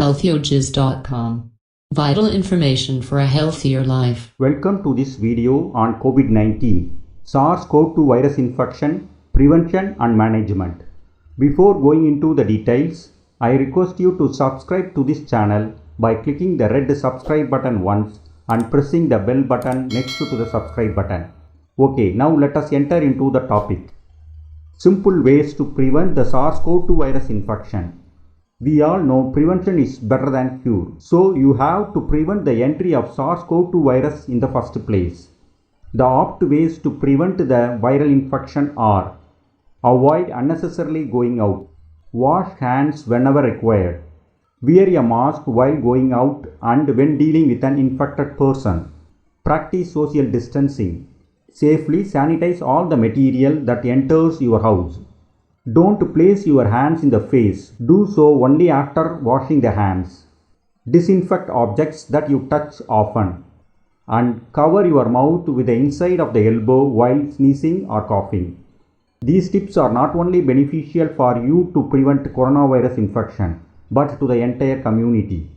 Healthy-ojas.com. Vital information for a healthier life. Welcome to this video on COVID-19, SARS CoV-2 virus infection, prevention and management. Before going into the details, I request you to subscribe to this channel by clicking the red subscribe button once and pressing the bell button next to the subscribe button. Okay, now let us enter into the topic. Simple ways to prevent the SARS CoV-2 virus infection. We all know prevention is better than cure. So you have to prevent the entry of SARS CoV-2 virus in the first place. The apt ways to prevent the viral infection are: avoid unnecessarily going out, wash hands whenever required, wear a mask while going out and when dealing with an infected person, practice social distancing, safely sanitize all the material that enters your house. Don't place your hands in the face. Do so only after washing the hands. Disinfect objects that you touch often. And cover your mouth with the inside of the elbow while sneezing or coughing. These tips are not only beneficial for you to prevent coronavirus infection, but to the entire community.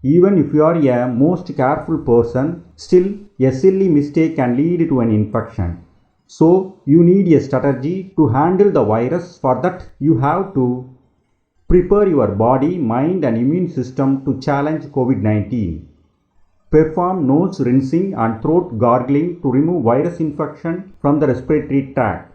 Even if you are a most careful person, still a silly mistake can lead to an infection. So you need a strategy to handle the virus. For that, you have to prepare your body, mind and immune system to challenge COVID-19. Perform nose rinsing and throat gargling to remove virus infection from the respiratory tract.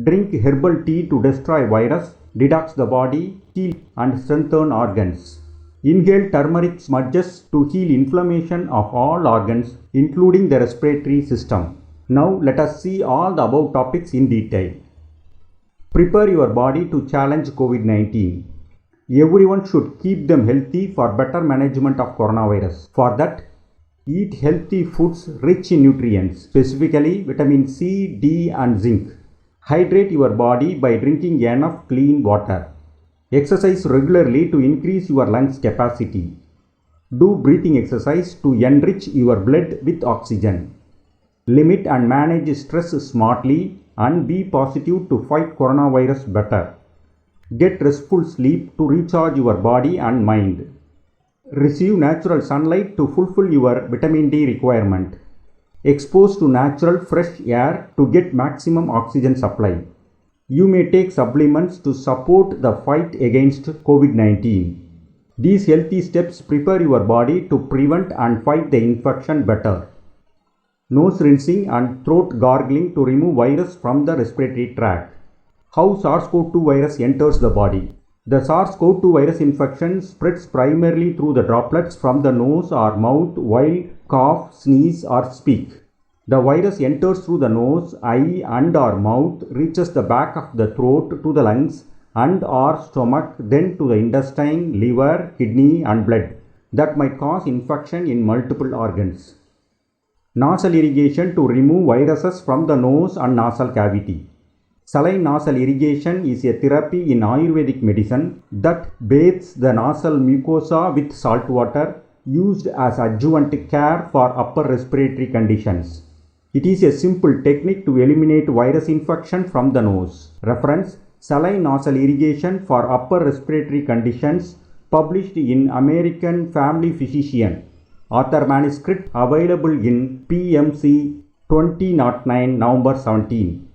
Drink herbal tea to destroy virus, detox the body, heal and strengthen organs. Inhale turmeric smudges to heal inflammation of all organs, including the respiratory system. Now let us see all the above topics in detail. Prepare your body to challenge COVID-19. Everyone should keep them healthy for better management of coronavirus. For that, eat healthy foods rich in nutrients, specifically vitamin C, D and zinc. Hydrate your body by drinking enough clean water. Exercise regularly to increase your lungs capacity. Do breathing exercise to enrich your blood with oxygen. Limit and manage stress smartly and be positive to fight coronavirus better. Get restful sleep to recharge your body and mind. Receive natural sunlight to fulfill your vitamin D requirement. Expose to natural fresh air to get maximum oxygen supply. You may take supplements to support the fight against COVID-19. These healthy steps prepare your body to prevent and fight the infection better. Nose rinsing and throat gargling to remove virus from the respiratory tract. How SARS CoV-2 virus enters the body. The SARS CoV-2 virus infection spreads primarily through the droplets from the nose or mouth while cough, sneeze or speak. The virus enters through the nose, eye and or mouth, reaches the back of the throat to the lungs and or stomach, then to the intestine, liver, kidney and blood. That might cause infection in multiple organs. Nasal irrigation to remove viruses from the nose and nasal cavity. Saline nasal irrigation is a therapy in Ayurvedic medicine that bathes the nasal mucosa with salt water, used as adjuvant care for upper respiratory conditions. It is a simple technique to eliminate virus infection from the nose. Reference: Saline nasal irrigation for upper respiratory conditions, published in American Family Physician. Author manuscript available in PMC 2009 November 17.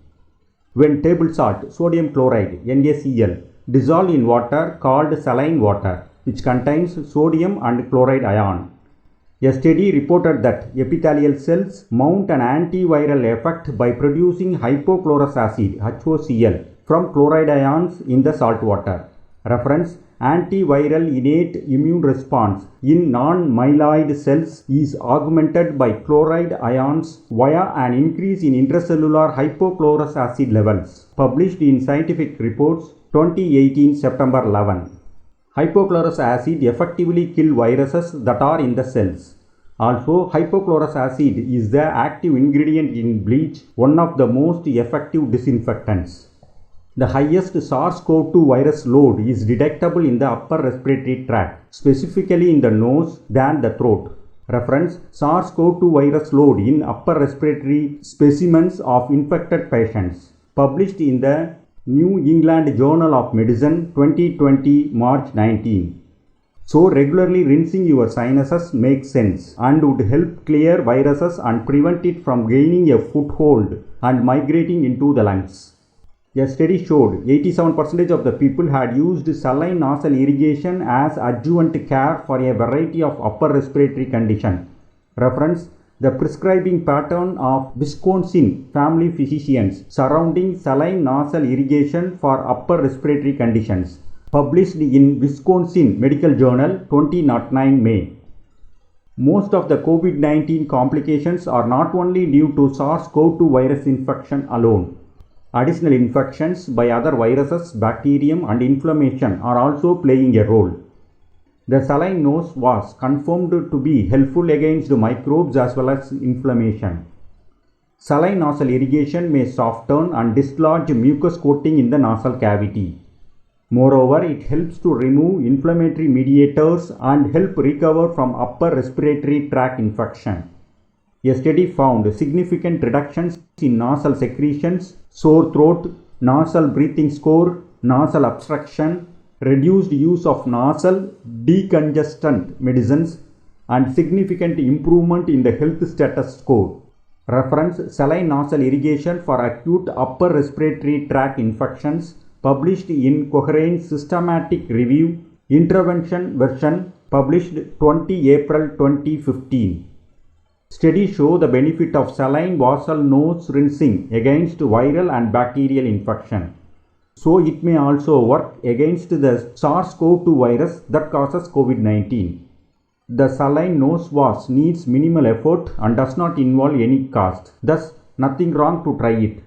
When table salt, sodium chloride, NaCl, dissolved in water called saline water, which contains sodium and chloride ion. A study reported that epithelial cells mount an antiviral effect by producing hypochlorous acid, HOCl, from chloride ions in the salt water. Reference: Antiviral innate immune response in non-myeloid cells is augmented by chloride ions via an increase in intracellular hypochlorous acid levels. Published in Scientific Reports 2018 September 11. Hypochlorous acid effectively kills viruses that are in the cells. Also, hypochlorous acid is the active ingredient in bleach, one of the most effective disinfectants. The highest SARS CoV-2 virus load is detectable in the upper respiratory tract, specifically in the nose than the throat. Reference: SARS CoV-2 virus load in upper respiratory specimens of infected patients. Published in the New England Journal of Medicine 2020 March 19. So regularly rinsing your sinuses makes sense and would help clear viruses and prevent it from gaining a foothold and migrating into the lungs. A study showed 87% of the people had used saline nasal irrigation as adjuvant care for a variety of upper respiratory conditions. Reference: the prescribing pattern of Wisconsin family physicians surrounding saline nasal irrigation for upper respiratory conditions. Published in Wisconsin Medical Journal 2009 May. Most of the COVID-19 complications are not only due to SARS CoV-2 virus infection alone. Additional infections by other viruses, bacterium and inflammation are also playing a role. The saline nose was confirmed to be helpful against microbes as well as inflammation. Saline nasal irrigation may soften and dislodge mucus coating in the nasal cavity. Moreover, it helps to remove inflammatory mediators and help recover from upper respiratory tract infection. A study found significant reductions in nasal secretions, sore throat, nasal breathing score, nasal obstruction, reduced use of nasal decongestant medicines, and significant improvement in the health status score. Reference: saline nasal irrigation for acute upper respiratory tract infections, published in Cochrane's Systematic Review, Intervention version, published 20 April 2015. Studies show the benefit of saline nasal nose rinsing against viral and bacterial infection. So it may also work against the SARS CoV-2 virus that causes COVID-19. The saline nose wash needs minimal effort and does not involve any cost. Thus, nothing wrong to try it.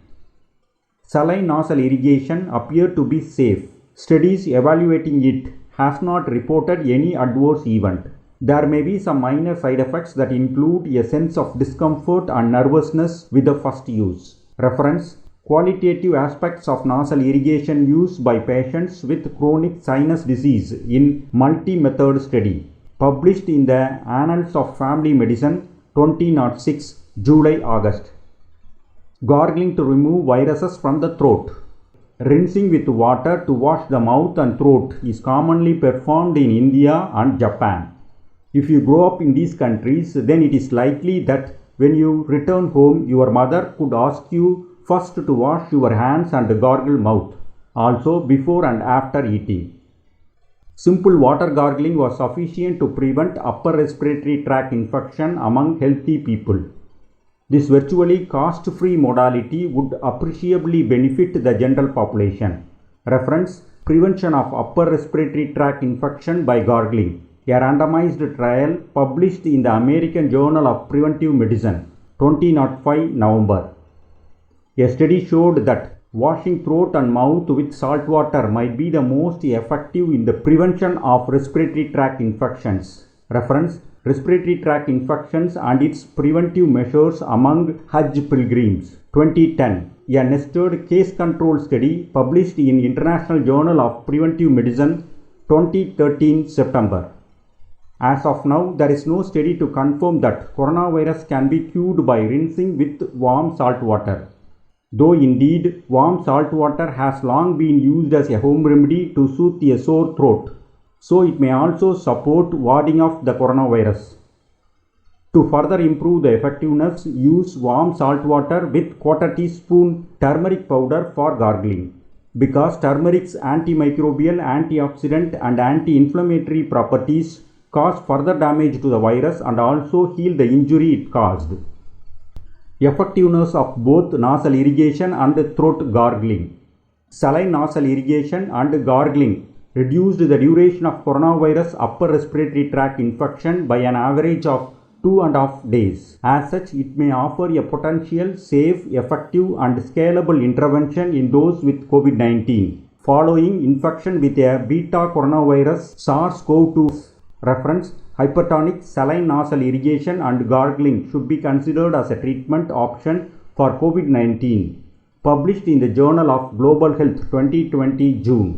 Saline nasal irrigation appeared to be safe. Studies evaluating it has not reported any adverse event. There may be some minor side effects that include a sense of discomfort and nervousness with the first use. Reference: qualitative aspects of nasal irrigation use by patients with chronic sinus disease in multi-method study, published in the Annals of Family Medicine 2006, July-August. Gargling to remove viruses from the throat. Rinsing with water to wash the mouth and throat is commonly performed in India and Japan. If you grow up in these countries, then it is likely that when you return home, your mother could ask you first to wash your hands and gargle mouth, also before and after eating. Simple water gargling was sufficient to prevent upper respiratory tract infection among healthy people. This virtually cost-free modality would appreciably benefit the general population. Reference: Prevention of upper respiratory tract infection by gargling, a randomized trial published in the American Journal of Preventive Medicine, 2005 November. A study showed that washing throat and mouth with salt water might be the most effective in the prevention of respiratory tract infections. Reference: Respiratory tract infections and its preventive measures among Hajj pilgrims, 2010. A nested case control study published in International Journal of Preventive Medicine, 2013 September. As of now, there is no study to confirm that coronavirus can be cured by rinsing with warm salt water. Though indeed, warm salt water has long been used as a home remedy to soothe a sore throat, so it may also support warding off the coronavirus. To further improve the effectiveness, use warm salt water with 1/4 teaspoon turmeric powder for gargling. Because turmeric's antimicrobial, antioxidant and anti-inflammatory properties cause further damage to the virus and also heal the injury it caused. Effectiveness of both nasal irrigation and throat gargling. Saline nasal irrigation and gargling reduced the duration of coronavirus upper respiratory tract infection by an average of 2.5 days. As such, it may offer a potential safe, effective and scalable intervention in those with COVID-19 following infection with a beta coronavirus SARS CoV-2. Reference: Hypertonic saline nasal irrigation and gargling should be considered as a treatment option for COVID-19. Published in the Journal of Global Health 2020 June.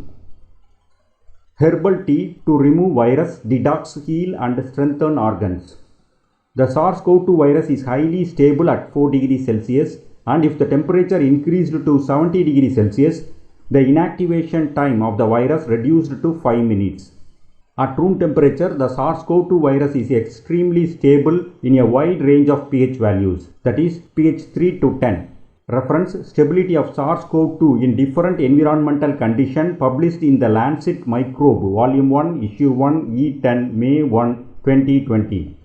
Herbal tea to remove virus, detox, heal and strengthen organs. The SARS CoV-2 virus is highly stable at 4 degrees Celsius, and if the temperature increased to 70 degrees Celsius, the inactivation time of the virus reduced to 5 minutes. At room temperature, the SARS CoV-2 virus is extremely stable in a wide range of pH values, that is pH 3 to 10. Reference: Stability of SARS CoV-2 in different environmental conditions, published in the Lancet Microbe, Volume 1, Issue 1, E10, May 1, 2020.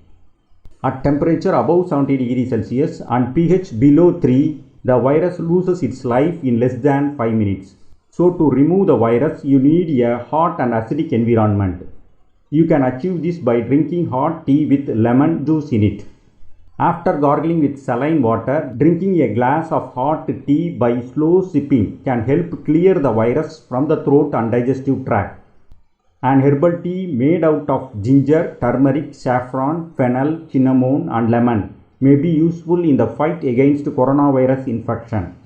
At temperature above 70 degrees Celsius and pH below 3, the virus loses its life in less than 5 minutes. So to remove the virus, you need a hot and acidic environment. You can achieve this by drinking hot tea with lemon juice in it. After gargling with saline water, drinking a glass of hot tea by slow sipping can help clear the virus from the throat and digestive tract. An herbal tea made out of ginger, turmeric, saffron, fennel, cinnamon and lemon may be useful in the fight against coronavirus infection.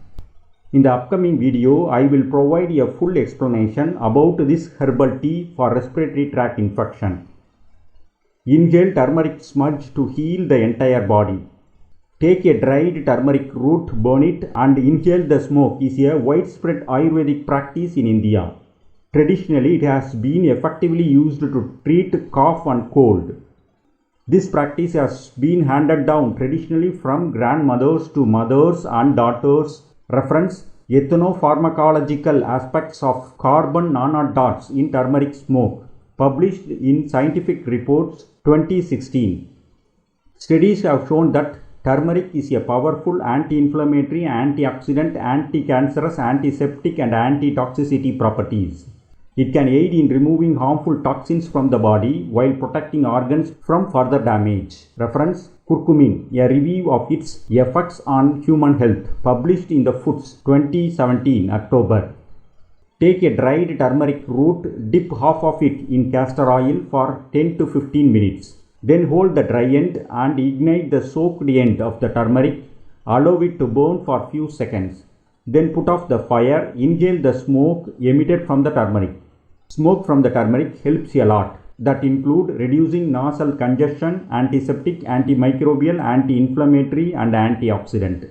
In the upcoming video, I will provide a full explanation about this herbal tea for respiratory tract infection. Inhale turmeric smudge to heal the entire body. Take a dried turmeric root, burn it and inhale the smoke is a widespread Ayurvedic practice in India. Traditionally, it has been effectively used to treat cough and cold. This practice has been handed down traditionally from grandmothers to mothers and daughters. Reference: Ethnopharmacological aspects of carbon nanodots in turmeric smoke, published in Scientific Reports 2016. Studies have shown that turmeric is a powerful anti-inflammatory, antioxidant, anti-cancerous, antiseptic and anti-toxicity properties. It can aid in removing harmful toxins from the body while protecting organs from further damage. Reference: Curcumin, a review of its effects on human health, published in the Foods 2017, October. Take a dried turmeric root, dip half of it in castor oil for 10 to 15 minutes. Then hold the dry end and ignite the soaked end of the turmeric. Allow it to burn for few seconds. Then put off the fire. Inhale the smoke emitted from the turmeric. Smoke from the turmeric helps a lot. That include reducing nasal congestion, antiseptic, antimicrobial, anti-inflammatory and antioxidant.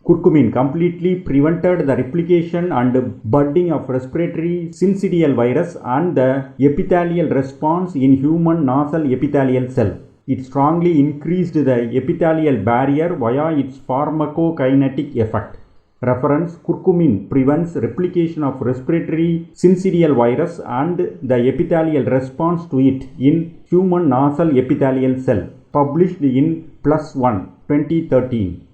Curcumin completely prevented the replication and budding of respiratory syncytial virus and the epithelial response in human nasal epithelial cell. It strongly increased the epithelial barrier via its pharmacokinetic effect. Reference: Curcumin prevents replication of respiratory syncytial virus and the epithelial response to it in human nasal epithelial cell, published in PLOS ONE 2013.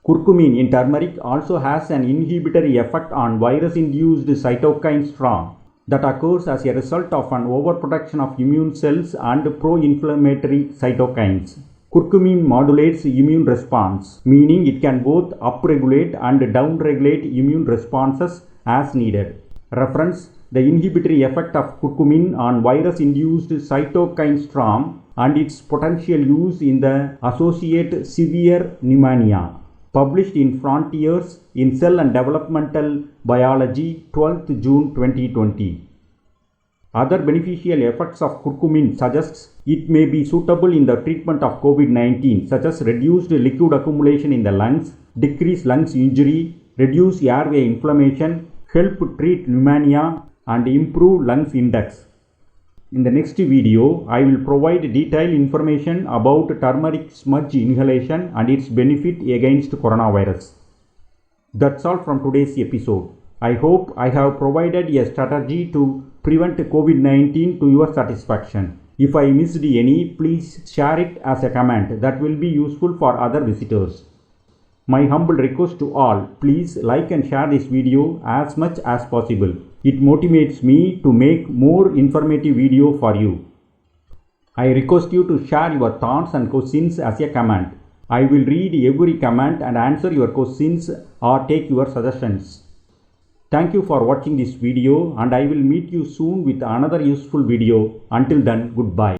Curcumin in turmeric also has an inhibitory effect on virus-induced cytokine storm that occurs as a result of an overproduction of immune cells and pro-inflammatory cytokines. Curcumin modulates immune response, meaning it can both upregulate and downregulate immune responses as needed. Reference: The inhibitory effect of curcumin on virus-induced cytokine storm and its potential use in the associated severe pneumonia, published in Frontiers in Cell and Developmental Biology, 12th June 2020. Other beneficial effects of curcumin suggests it may be suitable in the treatment of COVID-19, such as reduced liquid accumulation in the lungs, decreased lungs injury, reduce airway inflammation, help treat pneumonia, and improve lungs index. In the next video, I will provide detailed information about turmeric smudge inhalation and its benefit against coronavirus. That's all from today's episode. I hope I have provided a strategy to prevent COVID-19 to your satisfaction. If I missed any, please share it as a comment. That will be useful for other visitors. My humble request to all, please like and share this video as much as possible. It motivates me to make more informative video for you. I request you to share your thoughts and questions as a comment. I will read every comment and answer your questions or take your suggestions. Thank you for watching this video and I will meet you soon with another useful video. Until then, goodbye.